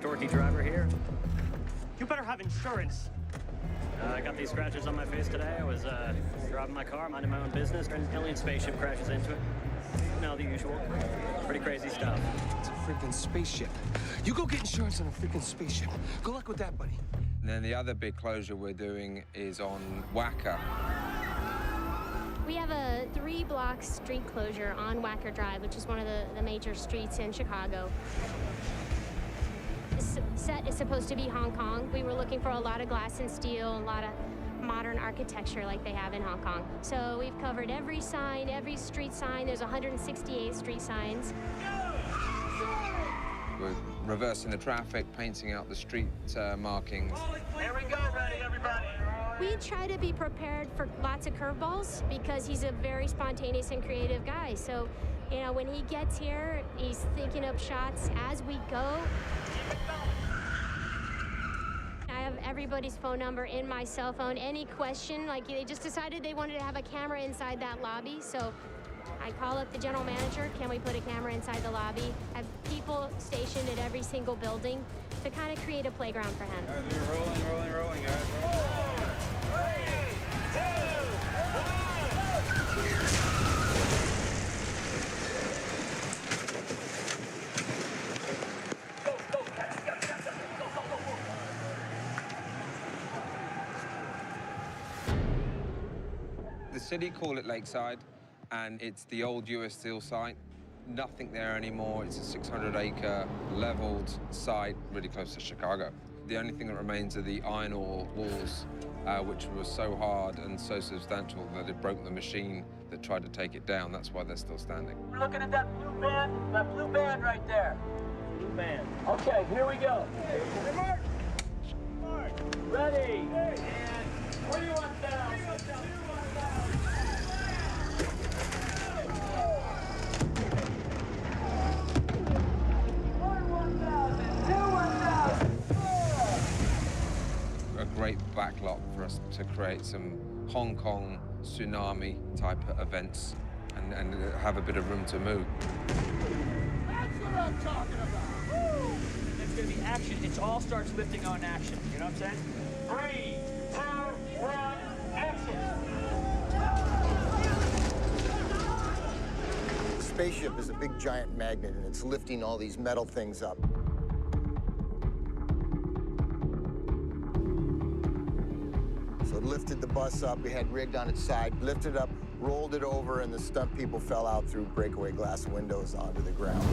Dorky driver here. You better have insurance. I got these scratches on my face today. I was driving my car, minding my own business, and an alien spaceship crashes into it. You know, the usual. Pretty crazy stuff. It's a freaking spaceship. You go get insurance on a freaking spaceship. Good luck with that, buddy. And then the other big closure we're doing is on Wacker. We have a 3-block street closure on Wacker Drive, which is one of the major streets in Chicago. This set is supposed to be Hong Kong. We were looking for a lot of glass and steel, a lot of modern architecture like they have in Hong Kong. So we've covered every sign, every street sign. There's 168 street signs. We're reversing the traffic, painting out the street markings. Here we go, ready, everybody. We try to be prepared for lots of curveballs because he's a very spontaneous and creative guy. So, you know, when he gets here, he's thinking up shots as we go. I have everybody's phone number in my cell phone. Any question, like they just decided they wanted to have a camera inside that lobby. So I call up the general manager, can we put a camera inside the lobby? I have people stationed at every single building to kind of create a playground for him. All right, we're rolling, guys. The city call it Lakeside, and it's the old US Steel site. Nothing there anymore. It's a 600-acre leveled site really close to Chicago. The only thing that remains are the iron ore walls, which were so hard and so substantial that it broke the machine that tried to take it down. That's why they're still standing. We're looking at that blue band right there. Blue band. Okay, here we go. Hey, Mark. Ready. And 3-1 down. A great backlot for us to create some Hong Kong tsunami type events and have a bit of room to move. That's what I'm talking about. Woo! It's going to be action. It all starts lifting on action. You know what I'm saying? 3, 2, 1, action. The spaceship is a big giant magnet, and it's lifting all these metal things up. So it lifted the bus up, we had rigged on its side, lifted up, rolled it over, and the stunt people fell out through breakaway glass windows onto the ground.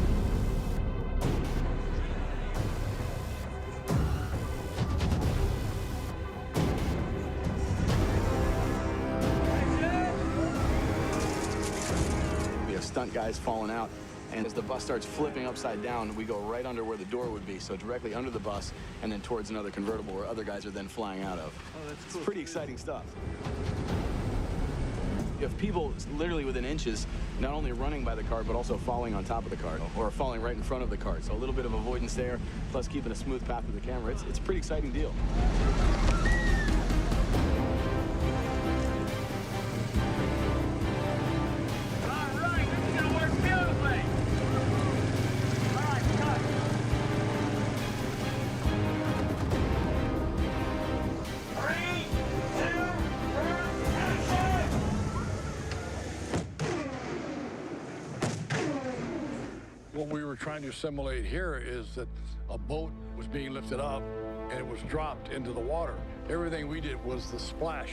We have stunt guys falling out, and as the bus starts flipping upside down, we go right under where the door would be, so directly under the bus, and then towards another convertible where other guys are then flying out of. Oh, that's cool. It's pretty exciting stuff. You have people literally within inches, not only running by the car, but also falling on top of the car, or falling right in front of the car. So a little bit of avoidance there, plus keeping a smooth path with the camera. It's a pretty exciting deal. What we were trying to simulate here is that a boat was being lifted up and it was dropped into the water. Everything we did was the splash.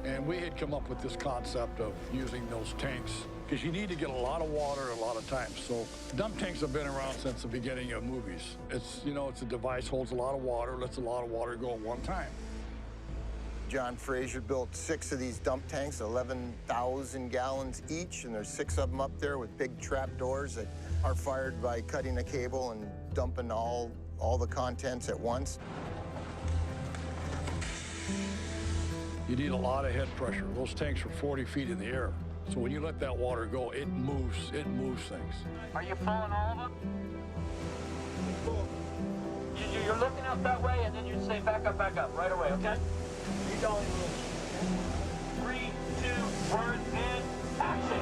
And we had come up with this concept of using those tanks because you need to get a lot of water a lot of times. So dump tanks have been around since the beginning of movies. It's, you know, it's a device, holds a lot of water, lets a lot of water go at one time. John Fraser built 6 of these dump tanks, 11,000 gallons each, and there's 6 of them up there with big trap doors that are fired by cutting a cable and dumping all the contents at once. You need a lot of head pressure. Those tanks are 40 feet in the air. So when you let that water go, it moves things. Are you pulling all of them? You're looking out that way, and then you say back up, right away, okay? You go in 3, 2, 1, and action.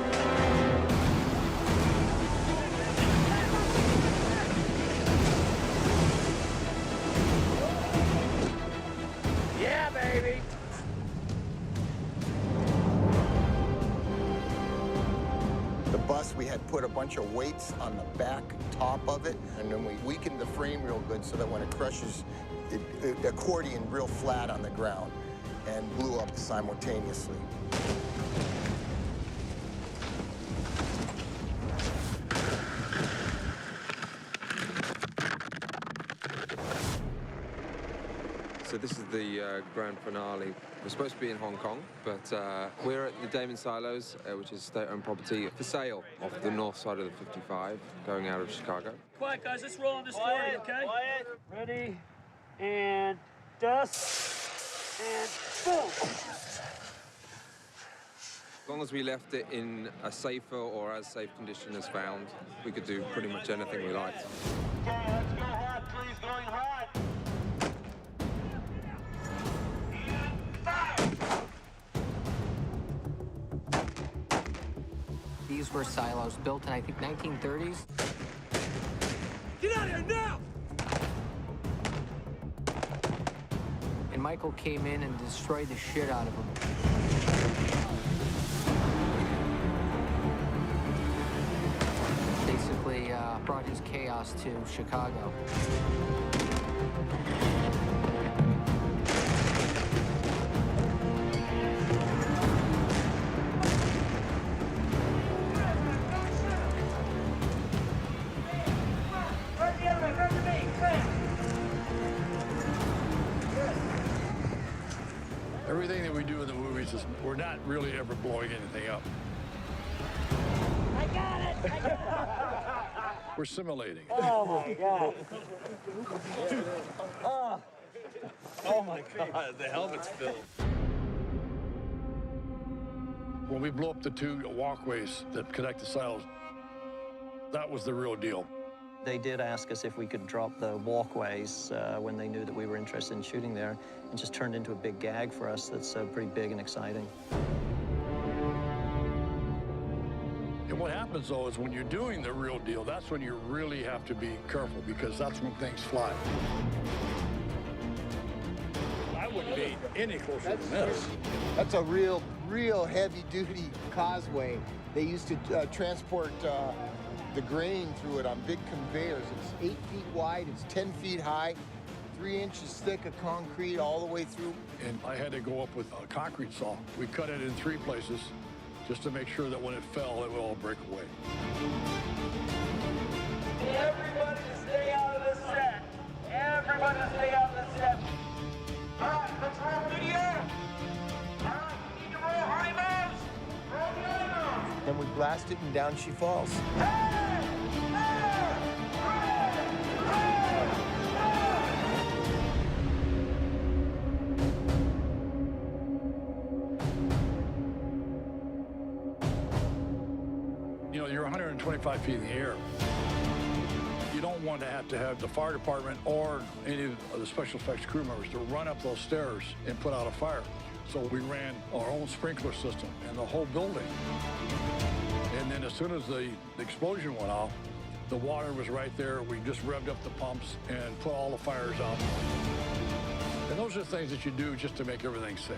put a bunch of weights on the back top of it, and then we weakened the frame real good so that when it crushes, it accordioned real flat on the ground and blew up simultaneously. So this is the grand finale. We're supposed to be in Hong Kong, but we're at the Damon Silos, which is state-owned property for sale off the north side of the 55, going out of Chicago. Quiet, guys. Let's roll on this 40, okay? Quiet. Ready, and dust, and boom. As long as we left it in a safer or as safe condition as found, we could do pretty much anything we liked. Okay, let's go hot, please. Going hot. These were silos built in, I think, 1930s. Get out of here now! And Michael came in and destroyed the shit out of them. Basically, brought his chaos to Chicago. Everything that we do in the movies is we're not really ever blowing anything up. I got it! I got it! We're simulating. Oh, my God. Oh, my God. The helmet's filled. When we blew up the two walkways that connect the silos, that was the real deal. They did ask us if we could drop the walkways when they knew that we were interested in shooting there. It just turned into a big gag for us that's pretty big and exciting. And what happens, though, is when you're doing the real deal, that's when you really have to be careful, because that's when things fly. I wouldn't be any closer than this. That's a real heavy-duty causeway. They used to transport the grain through it on big conveyors. It's 8 feet wide, it's 10 feet high, 3 inches thick of concrete all the way through. And I had to go up with a concrete saw. We cut it in 3 places just to make sure that when it fell, it would all break away. Everybody to stay out of the set. Everybody to stay out of the set. All right, let's roll through the air. All right, we need to roll high moves. Roll the high moves. Then we blast it and down she falls. You know, you're 125 feet in the air. You don't want to have the fire department or any of the special effects crew members to run up those stairs and put out a fire. So we ran our own sprinkler system in the whole building. And then as soon as the explosion went off, the water was right there. We just revved up the pumps and put all the fires out. And those are things that you do just to make everything safe.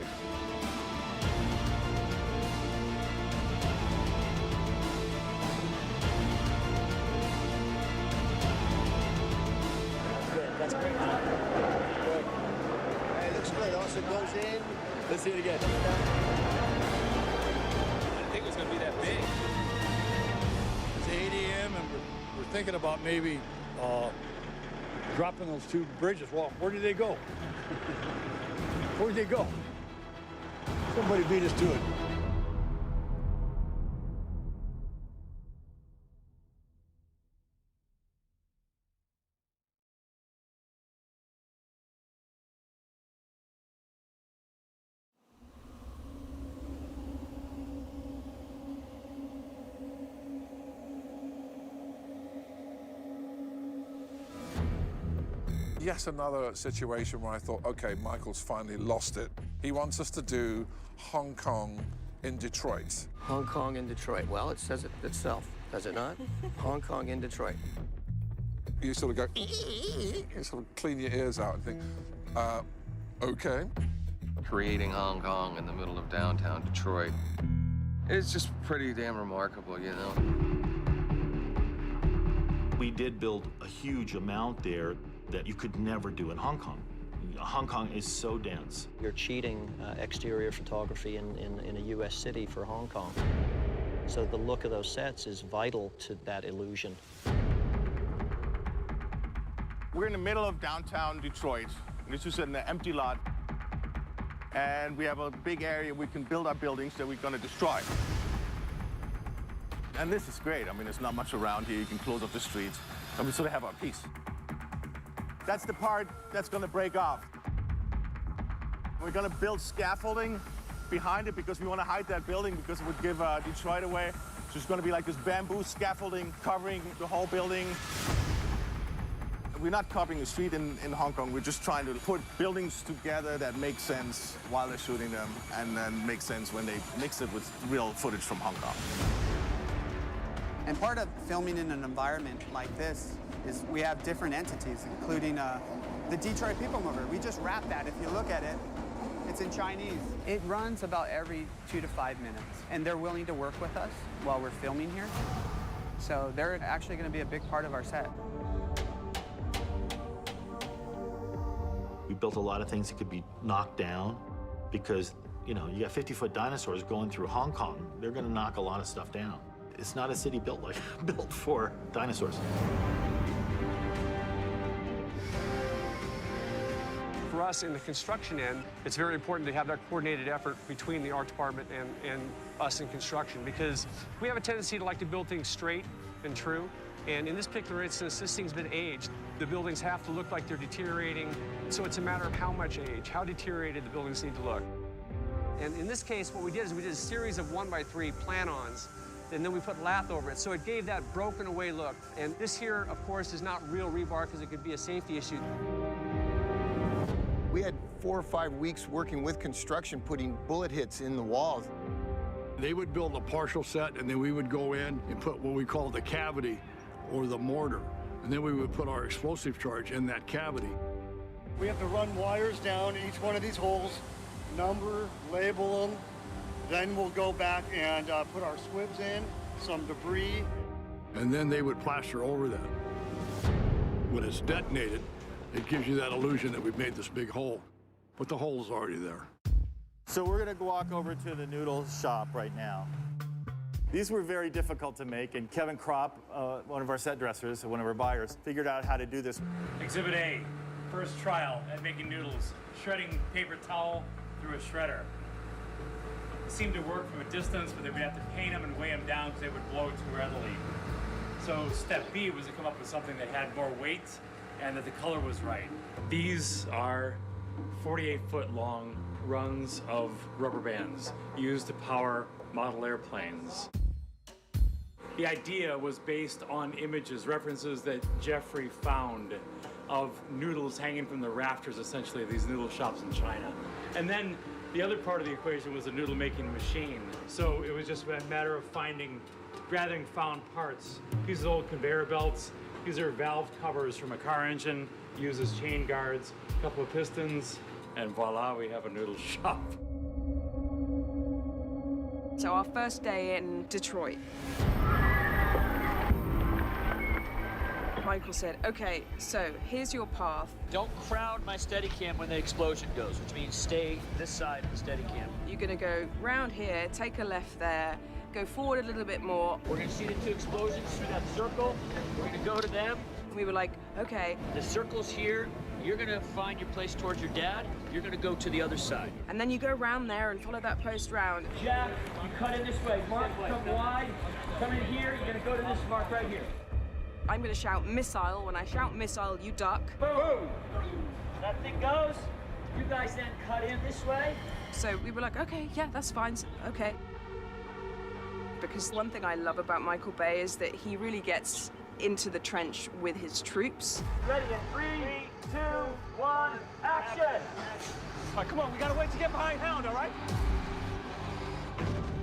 That's great. Good. Hey, looks good. Also goes in. Let's see it again. I didn't think it was going to be that big. It's 8 a.m. and we're thinking about maybe dropping those 2 bridges. Well, where did they go? Where did they go? Somebody beat us to it. Yet another situation where I thought, okay, Michael's finally lost it. He wants us to do Hong Kong in Detroit. Hong Kong and Detroit. Well, it says it itself, does it not? Hong Kong and Detroit. You sort of go, you sort of clean your ears out and think, okay. Creating Hong Kong in the middle of downtown Detroit, it's just pretty damn remarkable, you know? We did build a huge amount there that you could never do in Hong Kong. Hong Kong is so dense. You're cheating exterior photography in a U.S. city for Hong Kong. So the look of those sets is vital to that illusion. We're in the middle of downtown Detroit. This is an empty lot. And we have a big area we can build our buildings that we're going to destroy. And this is great. I mean, there's not much around here. You can close up the streets, and we sort of have our peace. That's the part that's going to break off. We're going to build scaffolding behind it because we want to hide that building because it would give Detroit away. So it's going to be like this bamboo scaffolding covering the whole building. We're not copying the street in Hong Kong. We're just trying to put buildings together that make sense while they're shooting them and then make sense when they mix it with real footage from Hong Kong. And part of filming in an environment like this is we have different entities, including the Detroit People Mover. We just wrapped that. If you look at it, it's in Chinese. It runs about every 2 to 5 minutes, and they're willing to work with us while we're filming here. So they're actually going to be a big part of our set. We built a lot of things that could be knocked down because, you know, you got 50-foot dinosaurs going through Hong Kong. They're going to knock a lot of stuff down. It's not a city built for dinosaurs. For us in the construction end, it's very important to have that coordinated effort between the art department and us in construction because we have a tendency to like to build things straight and true. And in this particular instance, this thing's been aged. The buildings have to look like they're deteriorating. So it's a matter of how much age, how deteriorated the buildings need to look. And in this case, what we did is we did a series of 1x3 plan-ons, and then we put lath over it. So it gave that broken away look. And this here, of course, is not real rebar because it could be a safety issue. We had 4 or 5 weeks working with construction, putting bullet hits in the walls. They would build a partial set, and then we would go in and put what we call the cavity or the mortar. And then we would put our explosive charge in that cavity. We have to run wires down each one of these holes, number, label them. Then we'll go back and put our squibs in, some debris. And then they would plaster over that. When it's detonated, it gives you that illusion that we've made this big hole, but the hole's already there. So we're gonna walk over to the noodle shop right now. These were very difficult to make, and Kevin Kropp, one of our set dressers, one of our buyers, figured out how to do this. Exhibit A, first trial at making noodles, shredding paper towel through a shredder. It seemed to work from a distance, but then we'd have to paint them and weigh them down because they would blow too readily. So step B was to come up with something that had more weight and that the color was right. These are 48-foot long runs of rubber bands used to power model airplanes. The idea was based on images, references that Jeffrey found of noodles hanging from the rafters, essentially, of these noodle shops in China. And then the other part of the equation was a noodle making machine. So it was just a matter of gathering found parts. These are old conveyor belts. These are valve covers from a car engine, uses chain guards, a couple of pistons, and voila, we have a noodle shop. So our first day in Detroit. Michael said, okay, so here's your path. Don't crowd my Steadicam when the explosion goes, which means stay this side of the Steadicam. You're gonna go round here, take a left there, go forward a little bit more. We're gonna see the 2 explosions through that circle. We're gonna go to them. We were like, okay. The circle's here. You're gonna find your place towards your dad. You're gonna go to the other side. And then you go round there and follow that post round. Jack, you cut in this way. Mark, come wide. Come in here. You're gonna go to this mark right here. I'm gonna shout missile. When I shout missile, you duck. Boom! That thing goes. You guys then cut in this way. So we were like, okay, yeah, that's fine. Okay. Because one thing I love about Michael Bay is that he really gets into the trench with his troops. Ready in 3, 2, 1, action! All right, come on, we gotta wait to get behind Hound, all right?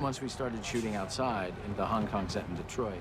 Once we started shooting outside in the Hong Kong set in Detroit,